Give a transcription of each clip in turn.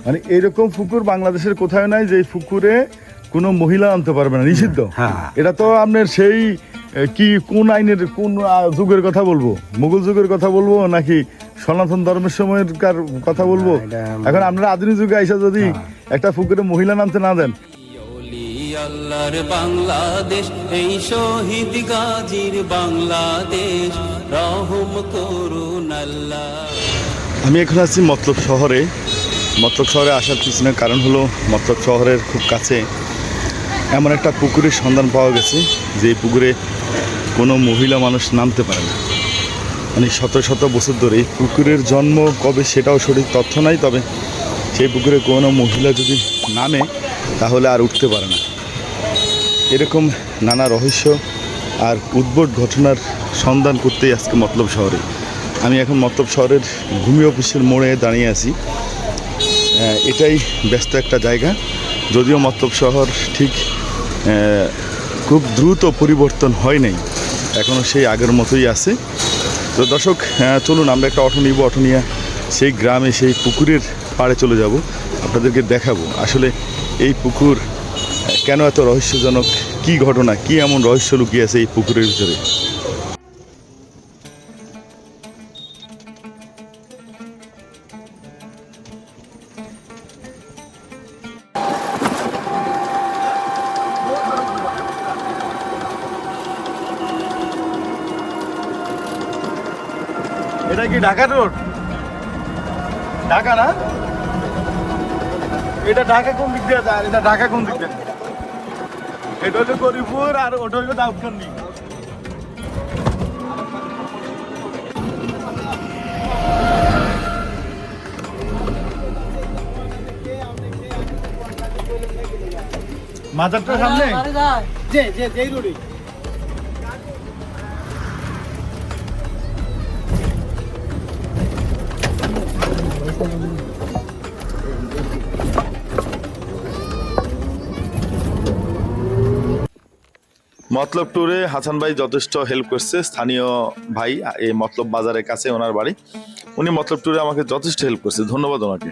মানে এরকম পুকুর বাংলাদেশের কোথাও নাই যে পুকুরে কোনো মহিলা আনতে পারবে না, নিষিদ্ধ। এটা তো আপনার সেই কি কোন আইনের কোন যুগের কথা বলবো, মুঘল যুগের কথা বলবো নাকি সনাতন ধর্মের সময়কার কথা বলবো? এখন আপনারা আধুনিক যুগে আইসা যদি একটা পুকুরে মহিলা নামতে না দেন। আল্লাহর বাংলাদেশ, এই শহীদ গাজীর বাংলাদেশ, রহম করুন আল্লাহ। আমি এখন আছি মতলব শহরে। মতলব শহরে আসার পিছনে কারণ হলো মতলব শহরের খুব কাছে এমন একটা পুকুরের সন্ধান পাওয়া গেছে যে পুকুরে কোনো মহিলা মানুষ নামতে পারে না। মানে শত শত বছর ধরে এই পুকুরের জন্ম কবে সেটাও সঠিক তথ্য নাই, তবে সেই পুকুরে কোনো মহিলা যদি নামে তাহলে আর উঠতে পারে না। এরকম নানা রহস্য আর উদ্ভট ঘটনার সন্ধান করতেই আজকে মতলব শহরে। আমি এখন মতলব শহরের ভূমি অফিসের মোড়ে দাঁড়িয়ে আছি। এটাই ব্যস্ত একটা জায়গা, যদিও মতলব শহর ঠিক খুব দ্রুত পরিবর্তন হয় নাই, এখনও সেই আগের মতোই আছে। তো দর্শক, চলুন আমরা একটা অটো নিব, অটো নিয়ে সেই গ্রামে সেই পুকুরের পাড়ে চলে যাব, আপনাদেরকে দেখাবো আসলে এই পুকুর কেন এত রহস্যজনক, কি ঘটনা, কি এমন রহস্য লুকিয়ে আছে এই পুকুরের ভিতরে। এটা কি ঢাকা রোড? ঢাকা না? এটা ঢাকা কোন দিক দিয়ে যায়? এটা ঢাকা কোন দিক দিয়ে? এটা হলো গরিপুর আর ওটা হলো দাউদকান্দি। মাজারটার সামনে যে রোডে মতলব ট্যুরে হাসান ভাই যথেষ্ট হেল্প করছে। স্থানীয় ভাই, এই মতলব বাজারের কাছে ওনার বাড়ি, উনি মতলব ট্যুরে আমাকে যথেষ্ট হেল্প করছে, ধন্যবাদ ওনাকে।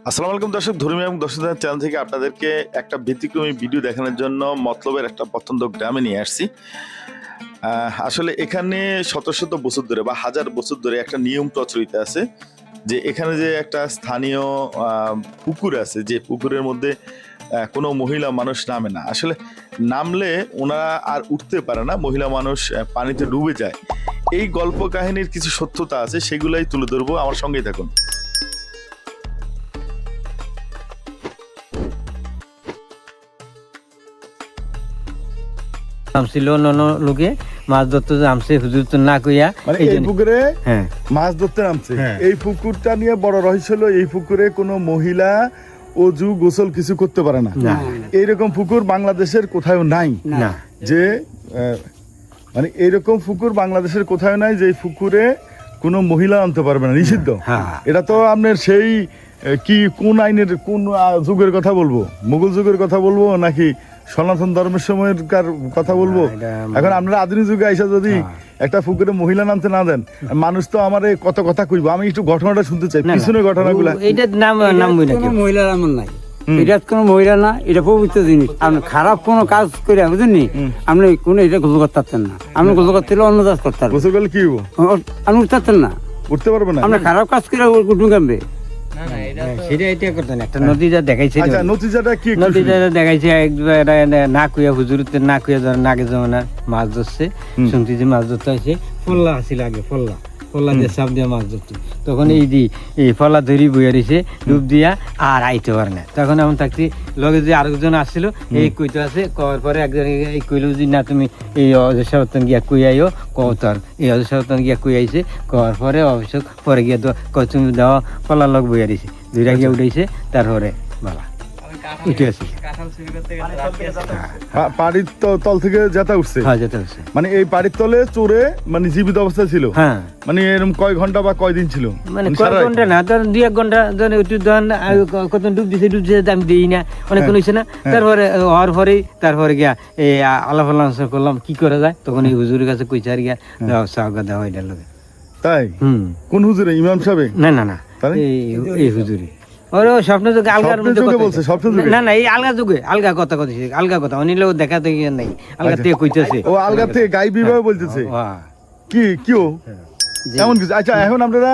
আসসালামু আলাইকুম দর্শক, ধর্মীয় এবং দর্শকদের চ্যানেল থেকে আপনাদেরকে একটা ব্যতিক্রমী ভিডিও দেখানোর জন্য মতলবের একটা প্রত্যন্ত গ্রামে নিয়ে আসছি। আসলে এখানে শত শত বছর ধরে বা হাজার বছর ধরে একটা নিয়ম প্রচলিত আছে যে এখানে যে একটা স্থানীয় পুকুর আছে, যে পুকুরের মধ্যে কোনো মহিলা মানুষ নামে না। আসলে নামলে ওনারা আর উঠতে পারে না, মহিলা মানুষ পানিতে ডুবে যায়। এই গল্প কাহিনীর কিছু সত্যতা আছে, সেগুলাই তুলে ধরবো, আমার সঙ্গেই থাকুন। নামছিল লোকে মাছ ধরতে নামছে, হুজুর তো না কইয়া মানে এই পুকুরে মাছ ধরতে নামছে। এই পুকুরটা নিয়ে বড় রহস্য হলো এই পুকুরে কোনো মহিলা অজু গোসল কিছু করতে পারে না। এইরকম পুকুর বাংলাদেশের কোথাও নাই, যে মানে এইরকম পুকুর বাংলাদেশের কোথাও নাই যে পুকুরে কোনো মহিলা আনতে পারবে না, নিষিদ্ধ। এটা তো আপনার সেই কি কোন আইনের কোন যুগের কথা বলবো, মুঘল যুগের কথা বলবো নাকি সনাতন ধর্মের সময়কার কথা বলবো? এখন আপনারা আধুনিক যুগে আইসা যদি একটা পুকুরে মহিলা নামতে না দেন, মানুষ তো আমার কত কথা কইবো। আমি একটু ঘটনাটা শুনতে চাই, পিছনের ঘটনাগুলো। এইটার নাম মহিলার এমন নাই, এটা কোনো মহিলা না, এটা পবিত্র জিনিস। আপনি খারাপ কোনো কাজ করে বুঝেননি, আপনি কোনো এটা গোসল করতে পারতেন না। আপনি গোসল করতে হলে অন্য কাজ করতে পারবেন। গোসল করলে কি হবো? আপনি উঠতে পারতেন না, উঠতে পারবেন না। আপনি খারাপ কাজ করে উঠুন কামবে। নদীটা দেখাইছে, না কুইয়া হুজুর না কুইয়া নাগে জমানার মাছ ধরছে, শুনছি যে মাছ ধরতে আসে ফল্লা আসছিল আগে, ফল্লা দিয়ে সাপ দিয়ে মাছ ধরতো। তখন এই ফলা ধরি বইয়া দিছে ডুব দিয়া আর আইতে পারে না। তখন এমন থাকছি লগে যে আরেকজন আসছিল, এই কইতে আছে কওয়ার পরে একজন এই কইলো যে না তুমি এই অজস্রতন গিয়া কুই আইও, কতর এই অজস্রতন গিয়া কুই আইছে। কওয়ার পরে অবশ্য পরে গিয়া তুমি দেওয়া ফলার লগ বইয়া দিছে, দুইটা গিয়া উঠাইছে। তারপরে বাবা উঠে আসি পাড়ির তল থেকে যেটা উঠছে। মানে এই পাড়ির তলে চোরে মানে জীবিত অবস্থায় ছিল। মানে এরকম কয় ঘন্টা বা কয়দিন ছিল? মানে কয় ঘন্টা না, ধরেন 2-1 ঘন্টা। কত ডুব দিছে আমি দিই না, অনেকক্ষণ হয়েছে না। তারপরে হওয়ার পরেই তারপরে গিয়া এই আলাপ আলোচনা করলাম কি করা যায়। তখন এই হুজুরের কাছে কইছে আর গিয়া দেওয়া দেওয়া এটার লগে। তাই? কোন হুজুরে? ইমাম সাহেব? না না না, তাহলে এই হুজুরি ওর স্বপ্ন যুগে আলগার স্বপ্ন মধ্যে যুগে কথা বলছে, হইছে। স্বপ্ন যুগে? না না এই আলগা যুগে আলগা কথা আলগা কথা অনিলেও দেখা তো ইয়ে নাই আলগা থেকে কইতেছে ও আলগা থেকে গাই বিবাহ বলতেছে কি ও এমন কিছু? আচ্ছা এখন আপনারা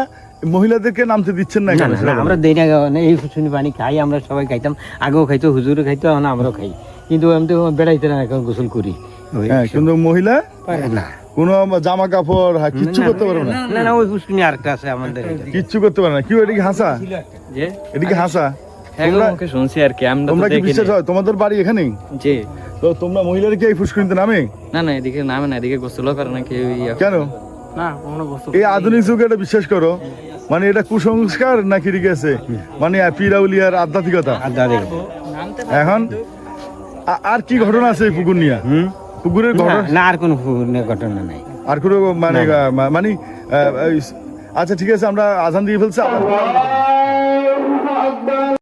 মহিলাদেরকে নামতে দিচ্ছেন না না, এখানে, না, সেটা না, আমরা বলেন। দেই না না, এই শুনি পানি খাই আমরা সবাই খাইতাম আগেও খাইতো হুজুরে খাইতো এখন আমরাও খাই কিন্তু আমি তো বেড়াইতে না এখন গোসল করি ওই হ্যাঁ কিন্তু মহিলা পারে না কোনো জামা কাপড় কিচ্ছু করতে পারবে না, না না ওই পুষ্কিনি আরেকটা আছে আমাদের এটা। কিচ্ছু করতে পারে না। কি এদিকে হাসা, যে এদিকে হাসা, এগুলো মুখে শুনছি আর কি আমরা তো তোমরা কি দেখিনি। বিশ্বাস হয় তোমাদের বাড়ি এখানেই? জি তো তোমরা মহিলারা কি এই ফুসকুনিতে নামে? না না এদিকে নামে না, এদিকে গোসল করে না কেউ কেন? না কোনো গোসল এই আধুনিক যুগে এটা বিশ্বাস করো, মানে এটা কুসংস্কার নাকি ঠিক আছে, মানে পিরাউলিয়ার আধ্যাত্মিকতা। আর দাঁড়িয়ে এখন আর কি ঘটনা আছে এই পুকুর নিয়ে? পুকুরের না, ঘটনা না আর কোনো ঘটনা নাই আর কোনো মানে মানে আচ্ছা ঠিক আছে, আমরা আজান দিয়ে ফেলছি আবার